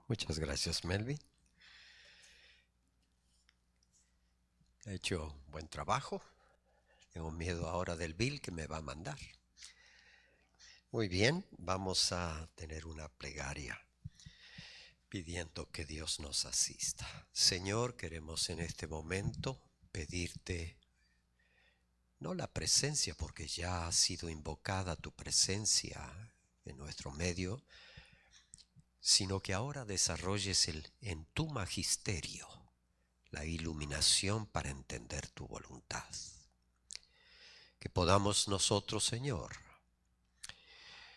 Muchas gracias, Melvin. Ha hecho buen trabajo. Tengo miedo ahora del bill que me va a mandar. Muy bien, vamos a tener una plegaria pidiendo que Dios nos asista. Señor, queremos en este momento pedirte no la presencia, porque ya ha sido invocada tu presencia en nuestro medio, sino que ahora desarrolles en tu magisterio la iluminación para entender tu voluntad. Que podamos nosotros, Señor,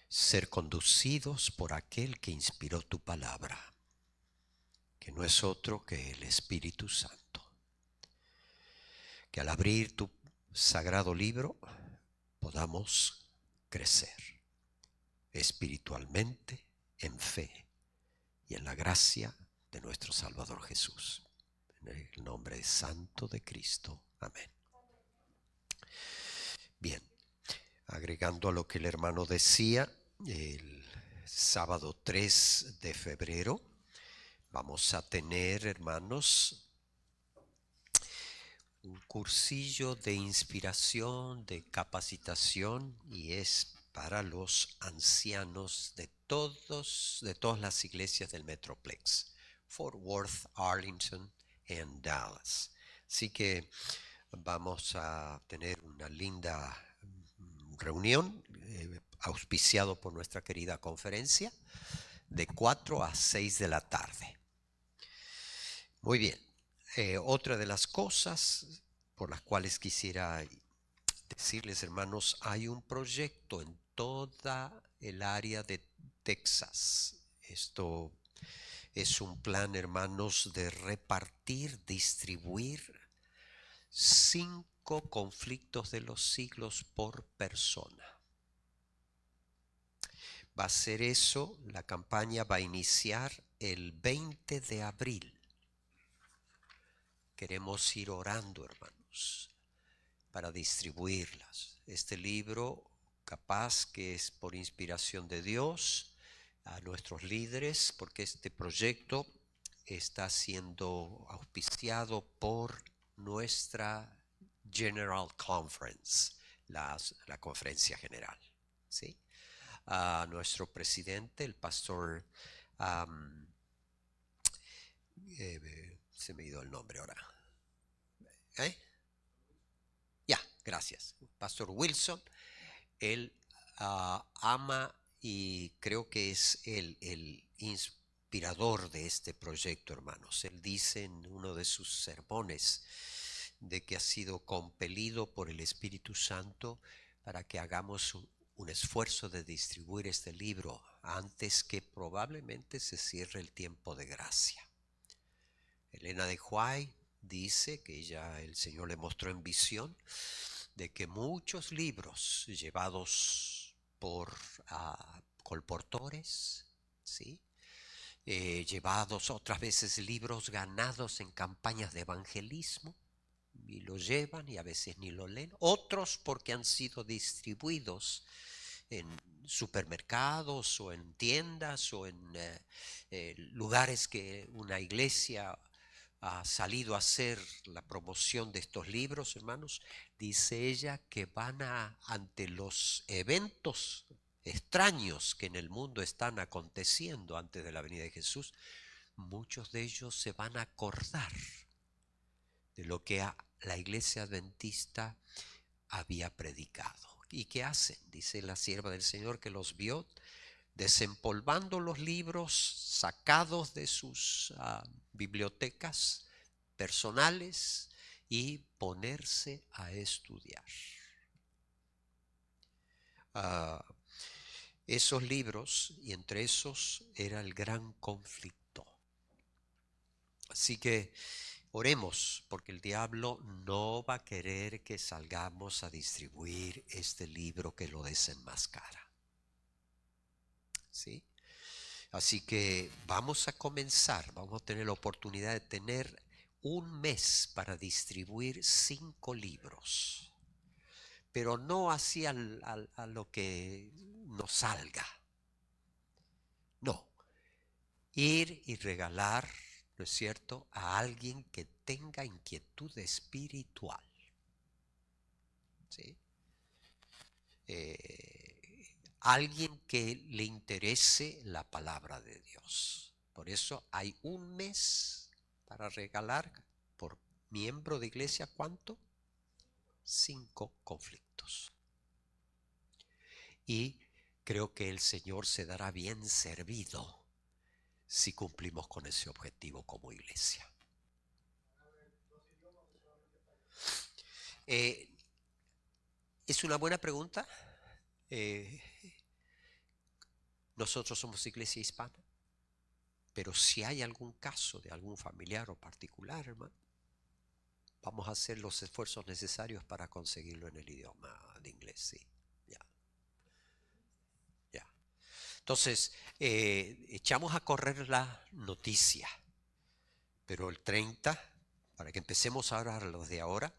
ser conducidos por aquel que inspiró tu palabra, que no es otro que el Espíritu Santo. Que al abrir tu sagrado libro podamos crecer espiritualmente en fe y en la gracia de nuestro Salvador Jesús. En el nombre santo de Cristo. Amén. Bien, agregando a lo que el hermano decía, el sábado 3 de febrero vamos a tener, hermanos, un cursillo de inspiración, de capacitación, y es para los ancianos de todas las iglesias del Metroplex, Fort Worth, Arlington y Dallas. Así que vamos a tener una linda reunión auspiciado por nuestra querida conferencia de 4 a 6 de la tarde. Muy bien. Otra de las cosas por las cuales quisiera decirles, hermanos, hay un proyecto en toda el área de Texas. Esto es un plan, hermanos, de repartir, distribuir 5 conflictos de los siglos por persona. Va a ser eso, la campaña va a iniciar el 20 de abril. Queremos ir orando, hermanos, para distribuirlas. Este libro, capaz que es por inspiración de Dios, a nuestros líderes, porque este proyecto está siendo auspiciado por nuestra General Conference, la conferencia general, ¿sí? A nuestro presidente, el pastor, um, se me ha ido el nombre ahora. ¿Eh? Ya, gracias. Pastor Wilson, él ama y creo que es el inspirador de este proyecto, hermanos. Él dice en uno de sus sermones de que ha sido compelido por el Espíritu Santo para que hagamos un esfuerzo de distribuir este libro antes que probablemente se cierre el tiempo de gracia. Elena de Huay dice que ella, el Señor le mostró en visión de que muchos libros llevados por colportores, ¿sí? Llevados otras veces libros ganados en campañas de evangelismo, y lo llevan y a veces ni lo leen, otros porque han sido distribuidos en supermercados o en tiendas o en lugares que una iglesia ha salido a hacer la promoción de estos libros, hermanos. Dice ella que ante los eventos extraños que en el mundo están aconteciendo antes de la venida de Jesús, muchos de ellos se van a acordar de lo que la iglesia adventista había predicado. ¿Y qué hacen? Dice la sierva del Señor que los vio desempolvando los libros sacados de sus bibliotecas personales y ponerse a estudiar. Uh, Esos libros, y entre esos era el gran conflicto. Así que oremos, porque el diablo no va a querer que salgamos a distribuir este libro que lo desenmascara. ¿Sí? Así que vamos a comenzar, vamos a tener la oportunidad de tener un mes para distribuir 5 libros, pero no así a lo que nos salga, no, Ir y regalar, ¿no es cierto?, a alguien que tenga inquietud espiritual. ¿Sí? Alguien que le interese la palabra de Dios. Por eso hay un mes para regalar por miembro de iglesia, ¿cuánto? 5 conflictos. Y creo que el Señor se dará bien servido si cumplimos con ese objetivo como iglesia. Es una buena pregunta. Nosotros somos iglesia hispana, pero si hay algún caso de algún familiar o particular, hermano, vamos a hacer los esfuerzos necesarios para conseguirlo en el idioma de inglés, sí. Ya. Entonces, echamos a correr la noticia, pero el 30, para que empecemos ahora los de ahora,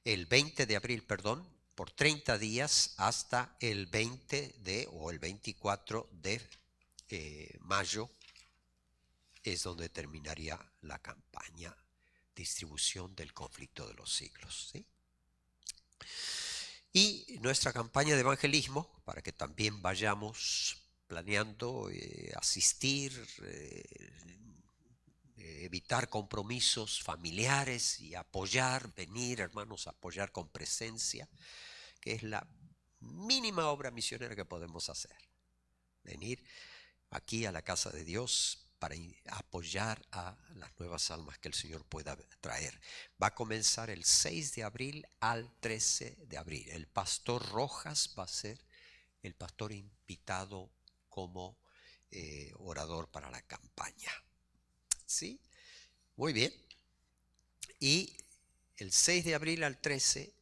el 20 de abril, perdón, por 30 días hasta el 20 o el 24 de mayo es donde terminaría la campaña Distribución del Conflicto de los Siglos, ¿sí? Y nuestra campaña de evangelismo, para que también vayamos planeando asistir, evitar compromisos familiares y apoyar, venir, hermanos, a apoyar con presencia, que es la mínima obra misionera que podemos hacer. Venir aquí a la casa de Dios para apoyar a las nuevas almas que el Señor pueda traer. Va a comenzar el 6 de abril al 13 de abril. El pastor Rojas va a ser el pastor invitado como orador para la campaña. ¿Sí? Muy bien. Y el 6 de abril al 13,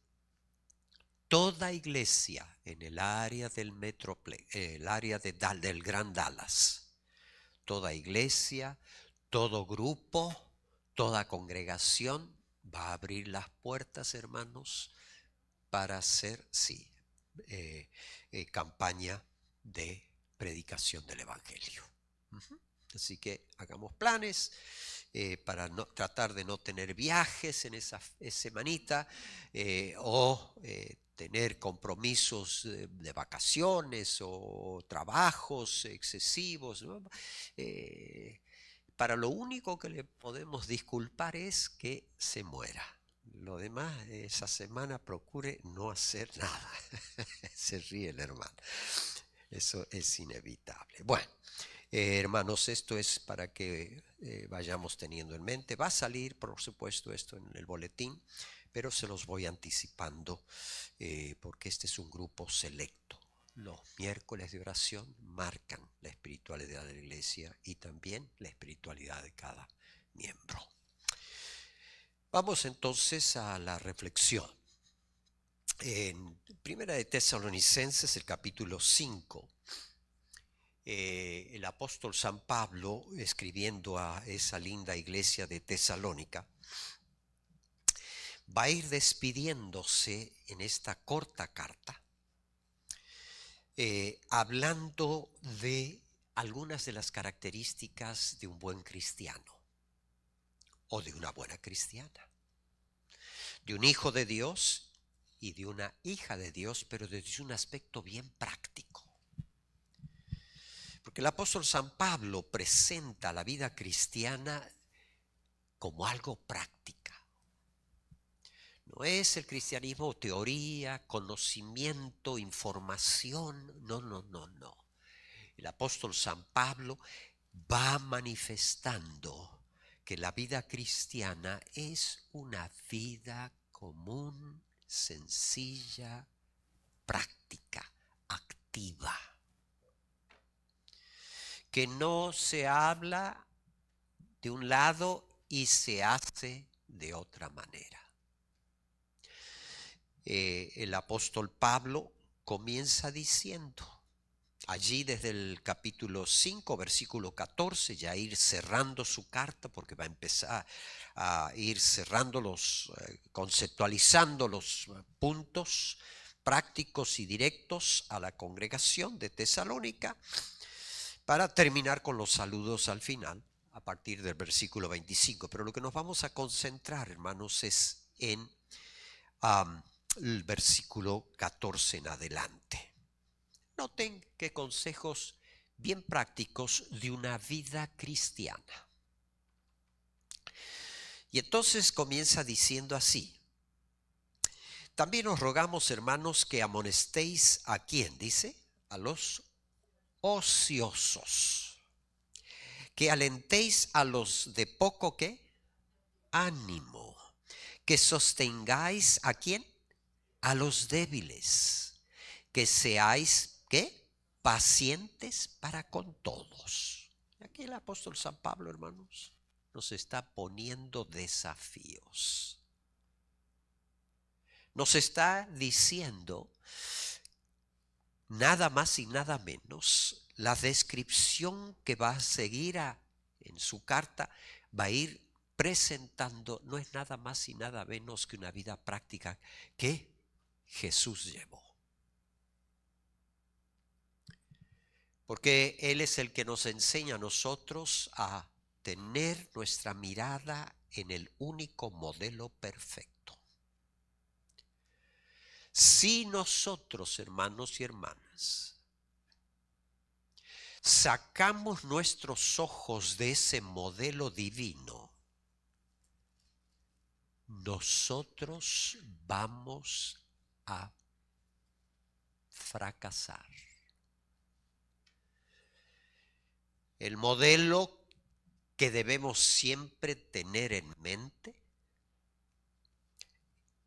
toda iglesia en el área del metroplex, el área del Gran Dallas, toda iglesia, todo grupo, toda congregación va a abrir las puertas, hermanos, para hacer, sí, campaña de predicación del Evangelio. Así que hagamos planes para tratar de no tener viajes en esa semanita o tener compromisos de vacaciones o trabajos excesivos, ¿no? Para lo único que le podemos disculpar es que se muera. Lo demás, esa semana procure no hacer nada. Se ríe el hermano. Eso es inevitable. Bueno, hermanos, esto es para que vayamos teniendo en mente. Va a salir, por supuesto, esto en el boletín, pero se los voy anticipando porque este es un grupo selecto. Los miércoles de oración marcan la espiritualidad de la iglesia y también la espiritualidad de cada miembro. Vamos entonces a la reflexión. En Primera de Tesalonicenses, el capítulo 5, el apóstol San Pablo, escribiendo a esa linda iglesia de Tesalónica, va a ir despidiéndose en esta corta carta, hablando de algunas de las características de un buen cristiano o de una buena cristiana, de un hijo de Dios y de una hija de Dios, pero desde un aspecto bien práctico. Porque el apóstol San Pablo presenta la vida cristiana como algo práctica. No es el cristianismo teoría, conocimiento, información. No. El apóstol San Pablo va manifestando que la vida cristiana es una vida común, sencilla, práctica, activa. Que no se habla de un lado y se hace de otra manera. El apóstol Pablo comienza diciendo, allí desde el capítulo 5, versículo 14, ya ir cerrando su carta, porque va a empezar a ir cerrando conceptualizando los puntos prácticos y directos a la congregación de Tesalónica. para terminar con los saludos al final, a partir del versículo 25. Pero lo que nos vamos a concentrar, hermanos, es en el versículo 14 en adelante. Noten qué consejos bien prácticos de una vida cristiana. Y entonces comienza diciendo así: también os rogamos, hermanos, que amonestéis a quién, dice, a los ociosos, que alentéis a los de poco ¿qué? Ánimo, que sostengáis a quién, a los débiles, que seáis ¿qué? Pacientes para con todos. Aquí el apóstol San Pablo, hermanos, nos está poniendo desafíos. Nos está diciendo nada más y nada menos la descripción que va a seguir en su carta, va a ir presentando, no es nada más y nada menos que una vida práctica que Jesús llevó. Porque Él es el que nos enseña a nosotros a tener nuestra mirada en el único modelo perfecto. Si nosotros, hermanos y hermanas, sacamos nuestros ojos de ese modelo divino, nosotros vamos a fracasar. El modelo que debemos siempre tener en mente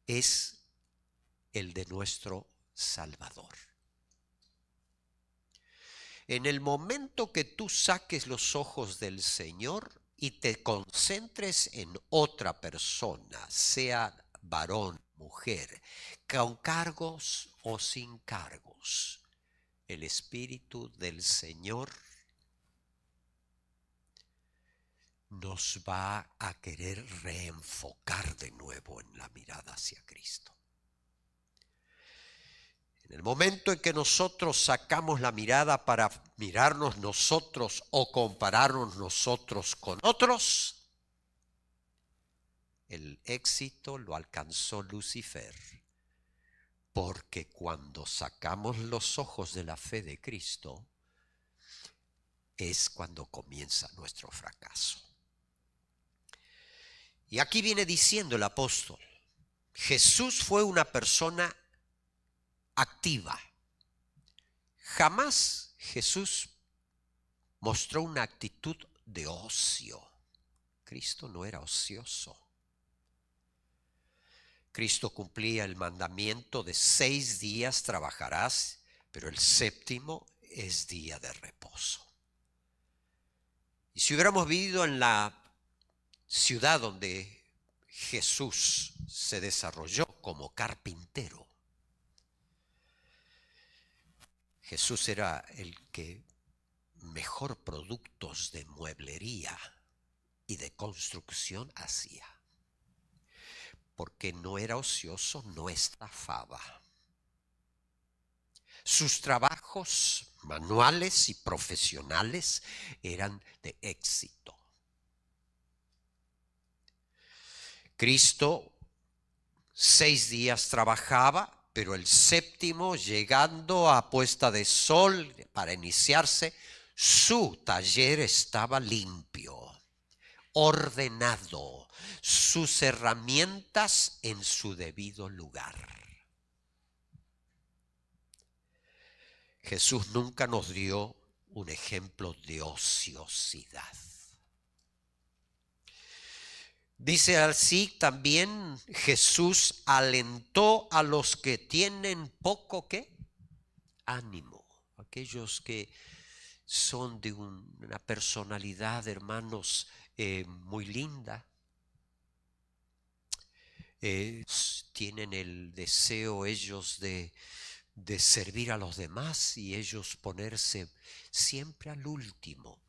es el de nuestro Salvador. En el momento que tú saques los ojos del Señor y te concentres en otra persona, sea varón, mujer, con cargos o sin cargos, el Espíritu del Señor nos va a querer reenfocar de nuevo en la mirada hacia Cristo. En el momento en que nosotros sacamos la mirada para mirarnos nosotros o compararnos nosotros con otros, el éxito lo alcanzó Lucifer, porque cuando sacamos los ojos de la fe de Cristo, es cuando comienza nuestro fracaso. Y aquí viene diciendo el apóstol, Jesús fue una persona activa. Jamás Jesús mostró una actitud de ocio. Cristo no era ocioso. Cristo cumplía el mandamiento de 6 días trabajarás, pero el séptimo es día de reposo. Y si hubiéramos vivido en la ciudad donde Jesús se desarrolló como carpintero, Jesús era el que mejor productos de mueblería y de construcción hacía. Porque no era ocioso, no estafaba. Sus trabajos manuales y profesionales eran de éxito. Cristo 6 días trabajaba, pero el séptimo, llegando a puesta de sol para iniciarse, su taller estaba limpio, ordenado, sus herramientas en su debido lugar. Jesús nunca nos dio un ejemplo de ociosidad. Dice así también Jesús alentó a los que tienen poco ¿qué? Ánimo, aquellos que son de una personalidad, hermanos, muy linda. Tienen el deseo ellos de servir a los demás y ellos ponerse siempre al último,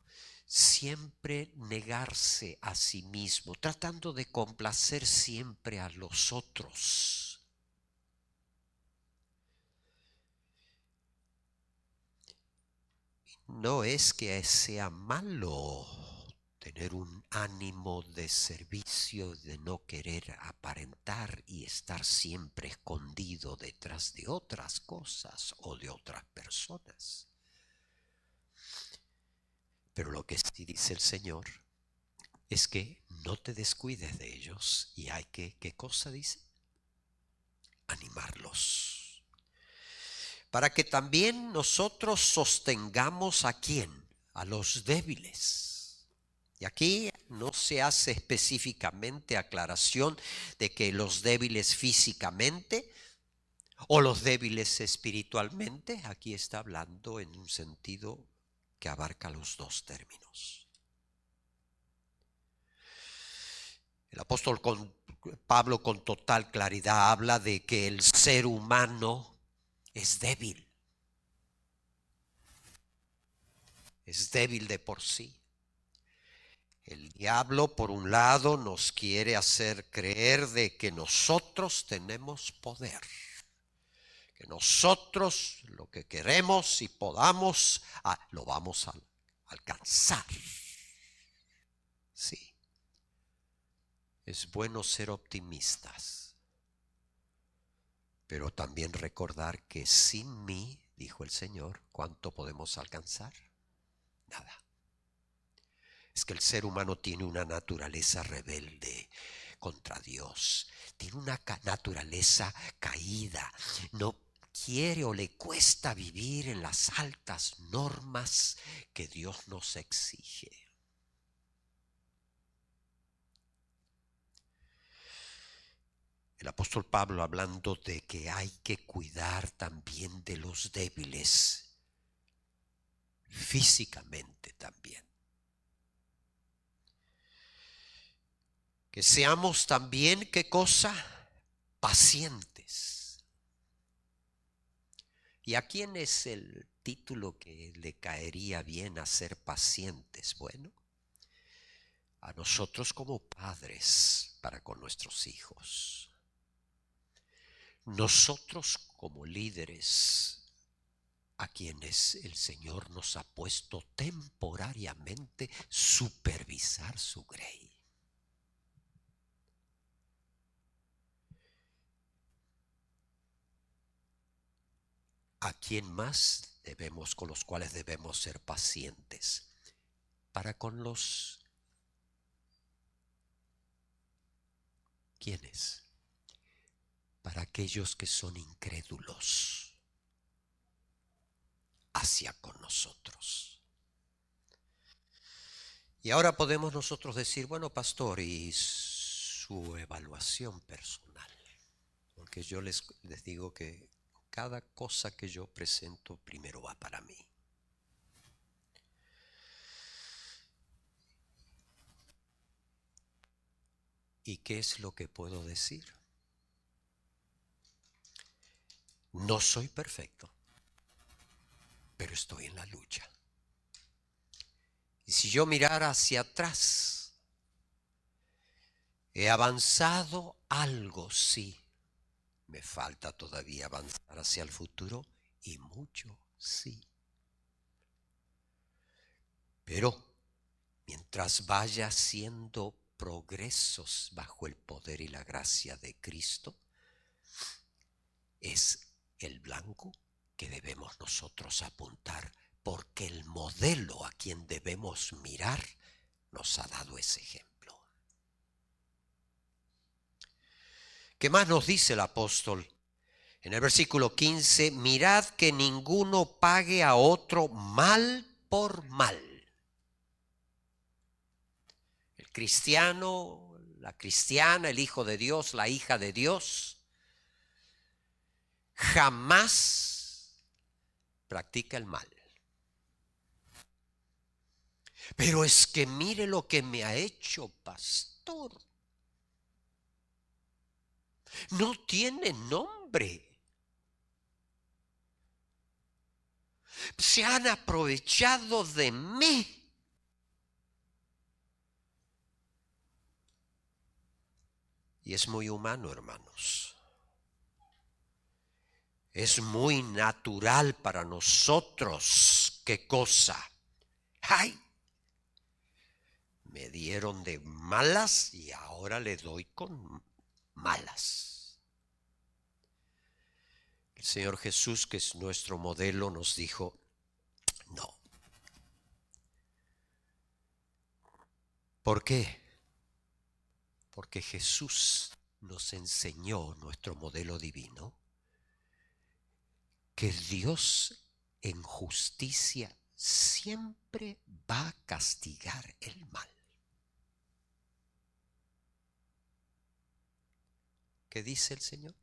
siempre negarse a sí mismo, tratando de complacer siempre a los otros. no es que sea malo tener un ánimo de servicio, de no querer aparentar y estar siempre escondido detrás de otras cosas o de otras personas. Pero lo que sí dice el Señor es que no te descuides de ellos y hay que, ¿qué cosa dice? Animarlos. Para que también nosotros sostengamos ¿a quién? A los débiles. Y aquí no se hace específicamente aclaración de que los débiles físicamente o los débiles espiritualmente. Aquí está hablando en un sentido que abarca los dos términos. El apóstol Pablo con total claridad habla de que el ser humano es débil. Es débil de por sí. El diablo, por un lado, nos quiere hacer creer de que nosotros tenemos poder, que nosotros lo que queremos y podamos, lo vamos a alcanzar. Sí, es bueno ser optimistas, pero también recordar que sin mí, dijo el Señor, ¿cuánto podemos alcanzar? Nada. Es que el ser humano tiene una naturaleza rebelde contra Dios, tiene una naturaleza caída, no quiere o le cuesta vivir en las altas normas que Dios nos exige. El apóstol Pablo, hablando de que hay que cuidar también de los débiles, físicamente también. Que seamos también, ¿qué cosa? Pacientes. ¿Y a quién es el título que le caería bien a ser pacientes? Bueno, a nosotros como padres para con nuestros hijos. Nosotros como líderes a quienes el Señor nos ha puesto temporariamente supervisar su grey. ¿A quién más debemos, con los cuales debemos ser pacientes? Para con los... ¿Quiénes? Para aquellos que son incrédulos hacia con nosotros. Y ahora podemos nosotros decir, bueno, pastor, y su evaluación personal. Porque yo les digo que cada cosa que yo presento primero va para mí. ¿Y qué es lo que puedo decir? No soy perfecto, pero estoy en la lucha. Y si yo mirara hacia atrás, he avanzado algo, sí. Me falta todavía avanzar hacia el futuro y mucho, sí. Pero mientras vaya haciendo progresos bajo el poder y la gracia de Cristo, es el blanco que debemos nosotros apuntar, porque el modelo a quien debemos mirar nos ha dado ese ejemplo. ¿Qué más nos dice el apóstol? En el versículo 15, mirad que ninguno pague a otro mal por mal. El cristiano, la cristiana, el hijo de Dios, la hija de Dios, jamás practica el mal. Pero es que mire lo que me ha hecho, pastor. No tiene nombre. Se han aprovechado de mí. Y es muy humano, hermanos. Es muy natural para nosotros ¿qué cosa? ¡Ay! Me dieron de malas y ahora le doy con malas. El Señor Jesús, que es nuestro modelo, nos dijo, no. ¿Por qué? Porque Jesús nos enseñó, nuestro modelo divino, que Dios en justicia siempre va a castigar el mal. ¿Qué dice el Señor?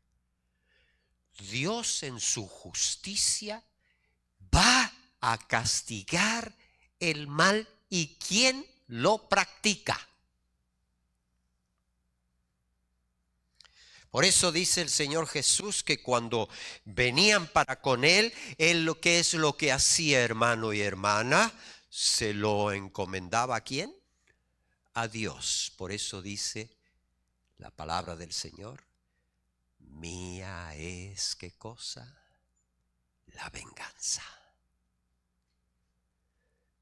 Dios en su justicia va a castigar el mal. ¿Y quién lo practica? Por eso dice el Señor Jesús que cuando venían para con Él lo que es lo que hacía, hermano y hermana, se lo encomendaba ¿a quién? A Dios. Por eso dice la palabra del Señor, mía es, ¿qué cosa? La venganza.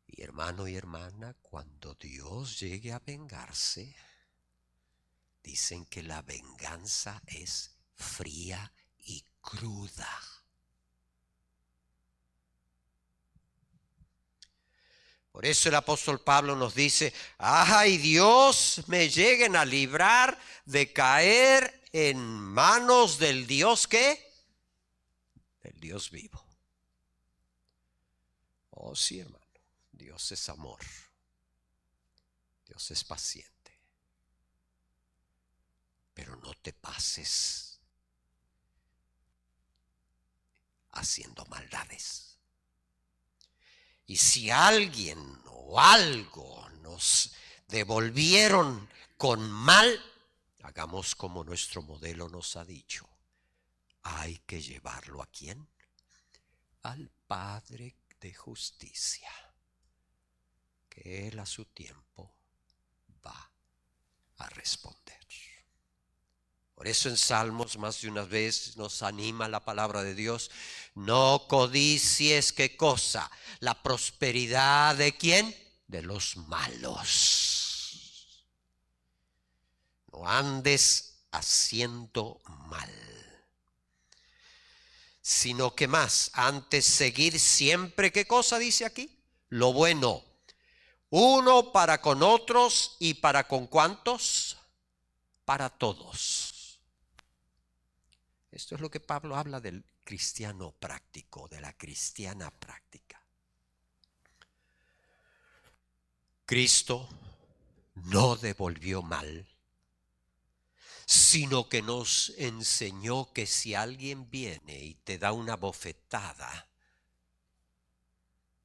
Y hermano y hermana, cuando Dios llegue a vengarse, dicen que la venganza es fría y cruda. Por eso el apóstol Pablo nos dice, ¡ay Dios, me lleguen a librar de caer en manos del Dios ¿qué? Del Dios vivo. Oh sí, hermano, Dios es amor, Dios es paciente. Pero no te pases haciendo maldades. Y si alguien o algo nos devolvieron con mal, hagamos como nuestro modelo nos ha dicho. Hay que llevarlo ¿a quién? Al Padre de justicia, que Él a su tiempo va a responder. Por eso en Salmos más de una vez nos anima la palabra de Dios. No codicies ¿qué cosa? La prosperidad ¿de quién? De los malos. No andes haciendo mal. Sino que más, antes seguir siempre ¿qué cosa dice aquí? Lo bueno. Uno para con otros y para con ¿cuántos? Para todos. Esto es lo que Pablo habla del cristiano práctico, de la cristiana práctica. Cristo no devolvió mal, sino que nos enseñó que si alguien viene y te da una bofetada,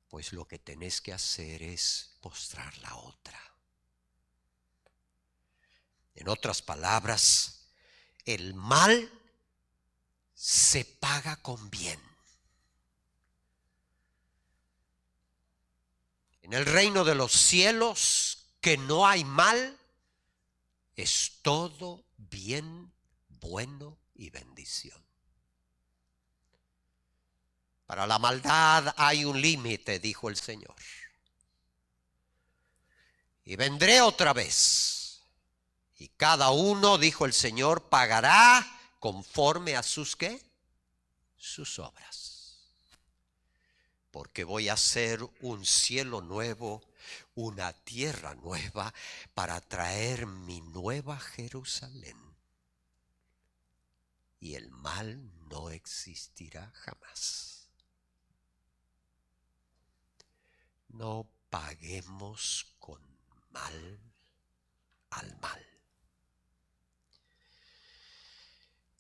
pues lo que tenés que hacer es postrar la otra. En otras palabras, el mal se paga con bien. En el reino de los cielos, que no hay mal, es todo bien, bueno y bendición. Para la maldad hay un límite, dijo el Señor. Y vendré otra vez. Y cada uno, dijo el Señor, pagará conforme a sus ¿qué? Sus obras. Porque voy a hacer un cielo nuevo, una tierra nueva, para traer mi nueva Jerusalén. Y el mal no existirá jamás. No paguemos con mal al mal.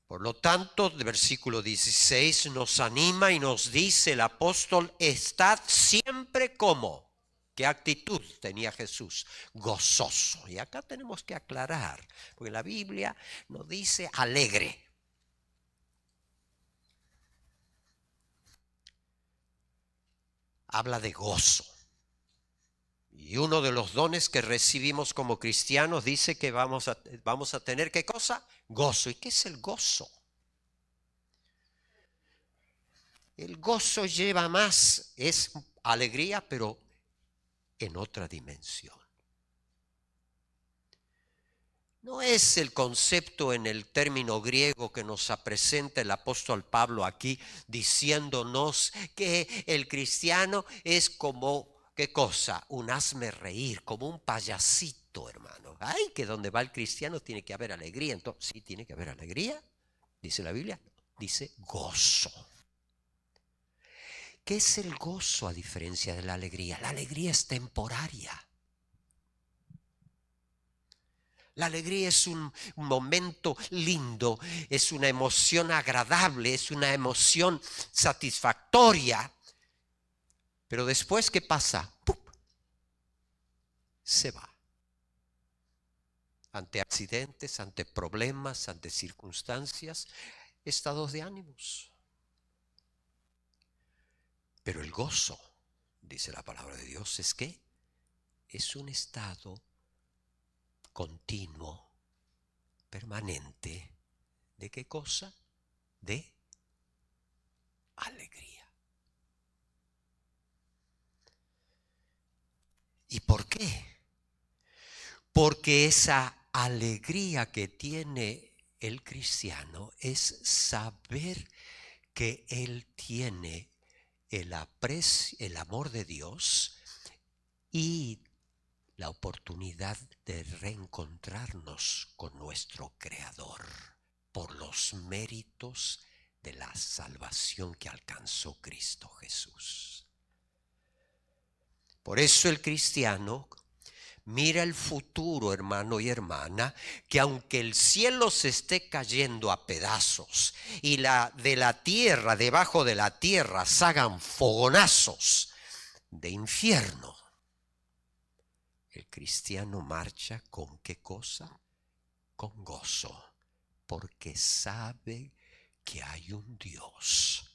Por lo tanto, el versículo 16 nos anima y nos dice el apóstol, estad siempre como. ¿Qué actitud tenía Jesús? Gozoso. Y acá tenemos que aclarar, porque la Biblia nos dice alegre. Habla de gozo. Y uno de los dones que recibimos como cristianos dice que vamos a tener ¿qué cosa? Gozo. ¿Y qué es el gozo? El gozo lleva más, es alegría, pero en otra dimensión. No es el concepto en el término griego que nos presenta el apóstol Pablo aquí, diciéndonos que el cristiano es como, ¿qué cosa? Un hazme reír, como un payasito, hermano. Ay, que donde va el cristiano tiene que haber alegría. Entonces, sí, tiene que haber alegría, dice la Biblia, dice gozo. ¿Qué es el gozo a diferencia de la alegría? La alegría es temporaria. La alegría es un momento lindo, es una emoción agradable, es una emoción satisfactoria. Pero después, ¿qué pasa? ¡Pum! Se va. Ante accidentes, ante problemas, ante circunstancias, estados de ánimos. Pero el gozo, dice la palabra de Dios, es que es un estado continuo, permanente. ¿De qué cosa? De alegría. ¿Y por qué? Porque esa alegría que tiene el cristiano es saber que él tiene el amor de Dios y la oportunidad de reencontrarnos con nuestro Creador por los méritos de la salvación que alcanzó Cristo Jesús. Por eso el cristiano mira el futuro, hermano y hermana, que aunque el cielo se esté cayendo a pedazos y de la tierra, debajo de la tierra, salgan fogonazos de infierno, el cristiano marcha ¿con qué cosa? Con gozo, porque sabe que hay un Dios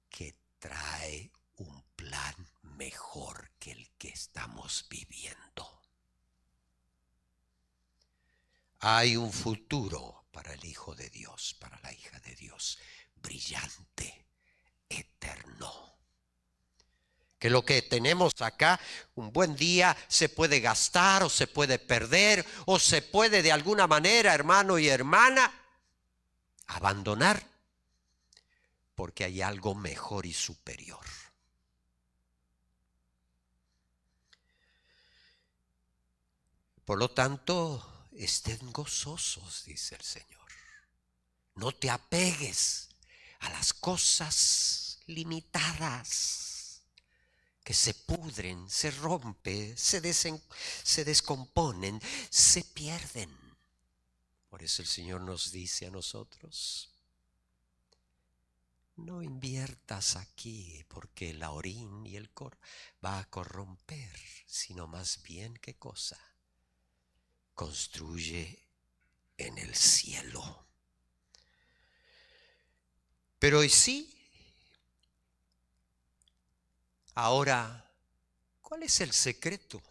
que trae un plan mejor que el que estamos viviendo. Hay un futuro para el Hijo de Dios, para la hija de Dios, brillante, eterno. Que lo que tenemos acá, un buen día, se puede gastar o se puede perder o se puede de alguna manera, hermano y hermana, abandonar, porque hay algo mejor y superior. Por lo tanto, estén gozosos, dice el Señor. No te apegues a las cosas limitadas que se pudren, se rompen, se descomponen, se pierden. Por eso el Señor nos dice a nosotros, no inviertas aquí porque el orín y el cor va a corromper, sino más bien, ¿qué cosa? Construye en el cielo. Pero y sí, ahora, ¿cuál es el secreto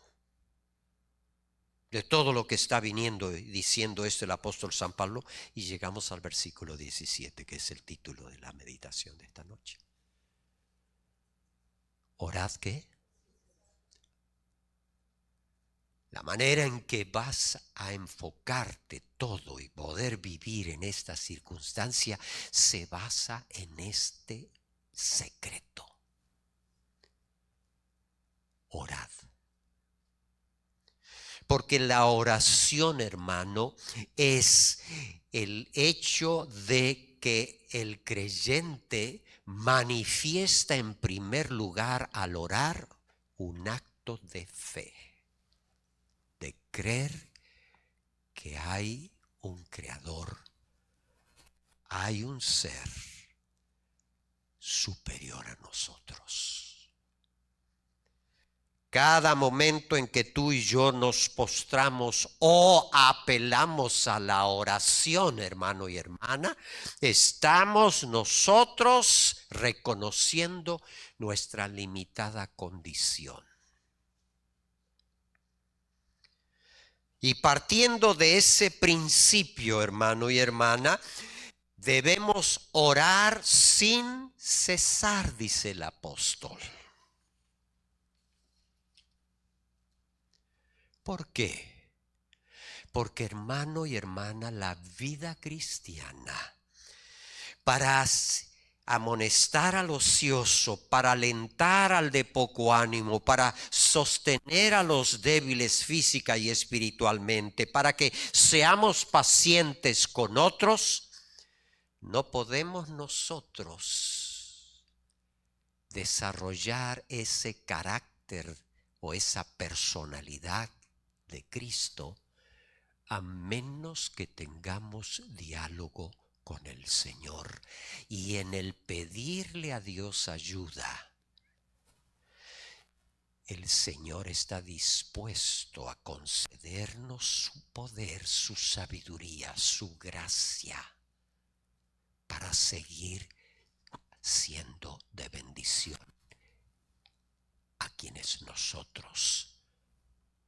de todo lo que está viniendo y diciendo esto el apóstol San Pablo? Y llegamos al versículo 17, que es el título de la meditación de esta noche. Orad, ¿qué? La manera en que vas a enfocarte todo y poder vivir en esta circunstancia se basa en este secreto. Orad. Porque la oración, hermano, es el hecho de que el creyente manifiesta en primer lugar al orar un acto de fe. De creer que hay un creador, hay un ser superior a nosotros. Cada momento en que tú y yo nos postramos o apelamos a la oración, hermano y hermana, estamos nosotros reconociendo nuestra limitada condición. Y partiendo de ese principio, hermano y hermana, debemos orar sin cesar, dice el apóstol. ¿Por qué? Porque, hermano y hermana, la vida cristiana, para amonestar al ocioso, para alentar al de poco ánimo, para sostener a los débiles física y espiritualmente, para que seamos pacientes con otros, no podemos nosotros desarrollar ese carácter o esa personalidad de Cristo a menos que tengamos diálogo con el Señor. Y en el pedirle a Dios ayuda, el Señor está dispuesto a concedernos su poder, su sabiduría, su gracia, para seguir siendo de bendición a quienes nosotros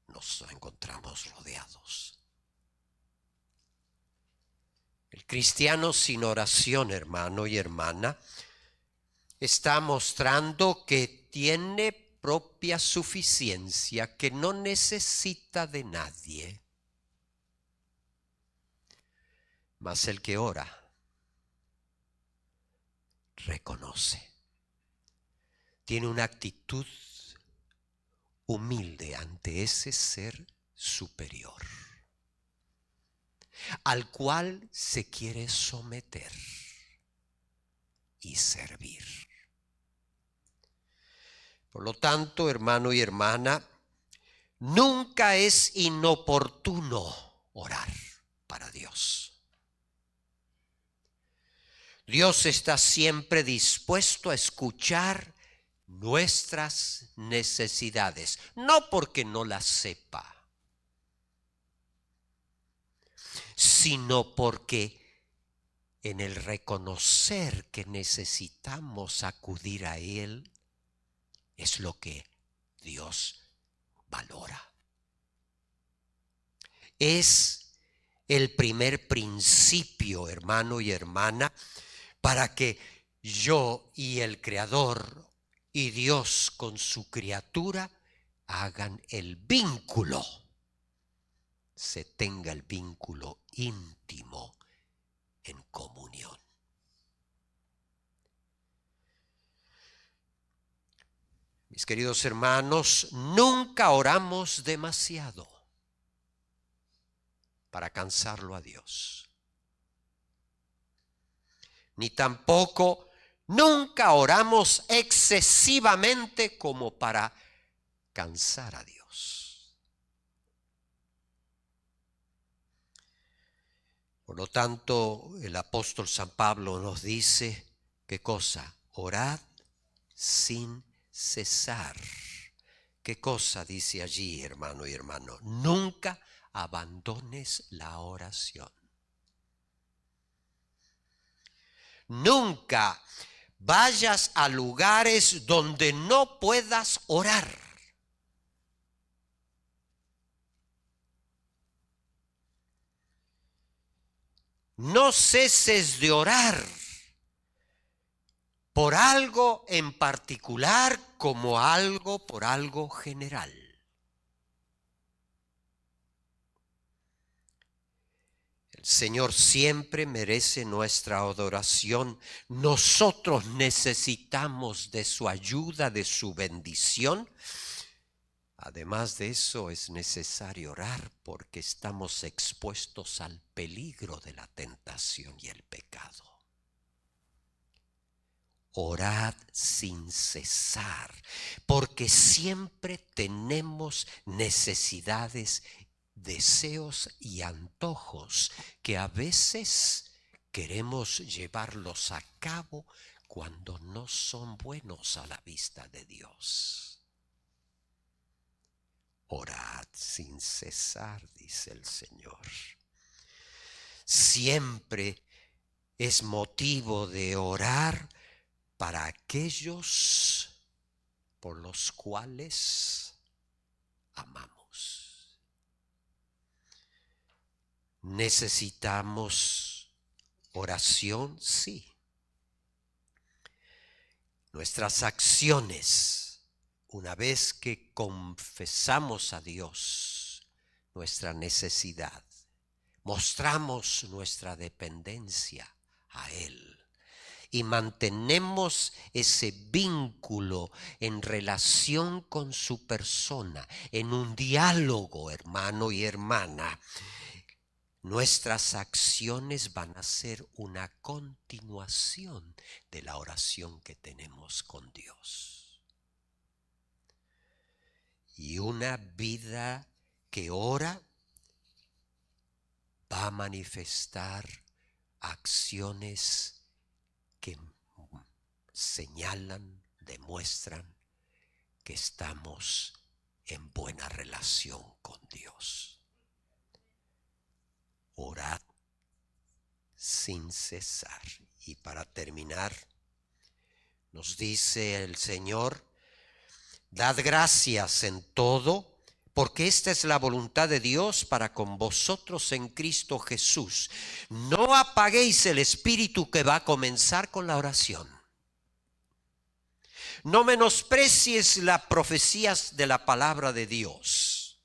nos encontramos rodeados. El cristiano sin oración, hermano y hermana, está mostrando que tiene propia suficiencia, que no necesita de nadie. Mas el que ora reconoce, tiene una actitud humilde ante ese ser superior, al cual se quiere someter y servir. Por lo tanto, hermano y hermana, nunca es inoportuno orar para Dios. Dios está siempre dispuesto a escuchar nuestras necesidades, no porque no las sepa, sino porque en el reconocer que necesitamos acudir a Él es lo que Dios valora. Es el primer principio, hermano y hermana, para que yo y el Creador y Dios con su criatura hagan el vínculo, se tenga el vínculo íntimo en comunión. Mis queridos hermanos, nunca oramos demasiado para cansarlo a Dios. Ni tampoco nunca oramos excesivamente como para cansar a Dios. Por lo tanto, el apóstol San Pablo nos dice, ¿qué cosa? Orad sin cesar. ¿Qué cosa dice allí, hermano y hermano? Nunca abandones la oración. Nunca vayas a lugares donde no puedas orar. No ceses de orar por algo en particular como por algo general. El Señor siempre merece nuestra adoración. Nosotros necesitamos de su ayuda, de su bendición. Además de eso, es necesario orar porque estamos expuestos al peligro de la tentación y el pecado. Orad sin cesar, porque siempre tenemos necesidades, deseos y antojos que a veces queremos llevarlos a cabo cuando no son buenos a la vista de Dios. Orad sin cesar, dice el Señor. Siempre es motivo de orar para aquellos por los cuales amamos. ¿Necesitamos oración? Sí. Nuestras acciones, una vez que confesamos a Dios nuestra necesidad, mostramos nuestra dependencia a Él y mantenemos ese vínculo en relación con su persona, en un diálogo, hermano y hermana, nuestras acciones van a ser una continuación de la oración que tenemos con Dios. Y una vida que ora va a manifestar acciones que señalan, demuestran que estamos en buena relación con Dios. Orad sin cesar. Y para terminar, nos dice el Señor, dad gracias en todo, porque esta es la voluntad de Dios para con vosotros en Cristo Jesús. No apaguéis el espíritu que va a comenzar con la oración. No menosprecies las profecías de la palabra de Dios.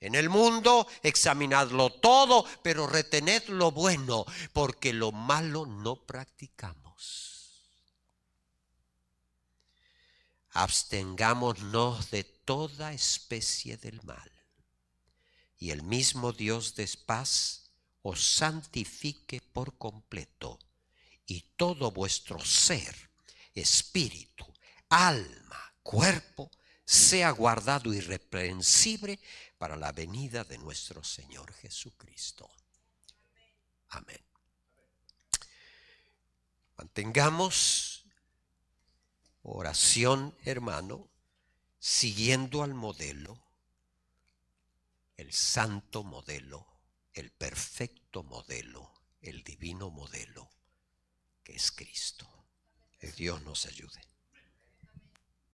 En el mundo examinadlo todo, pero retened lo bueno, porque lo malo no practicamos. Abstengámonos de toda especie del mal, y el mismo Dios de paz os santifique por completo, y todo vuestro ser, espíritu, alma, cuerpo, sea guardado irreprensible para la venida de nuestro Señor Jesucristo. Amén. Mantengamos oración, hermano, siguiendo al modelo, el santo modelo, el perfecto modelo, el divino modelo, que es Cristo. Que Dios nos ayude.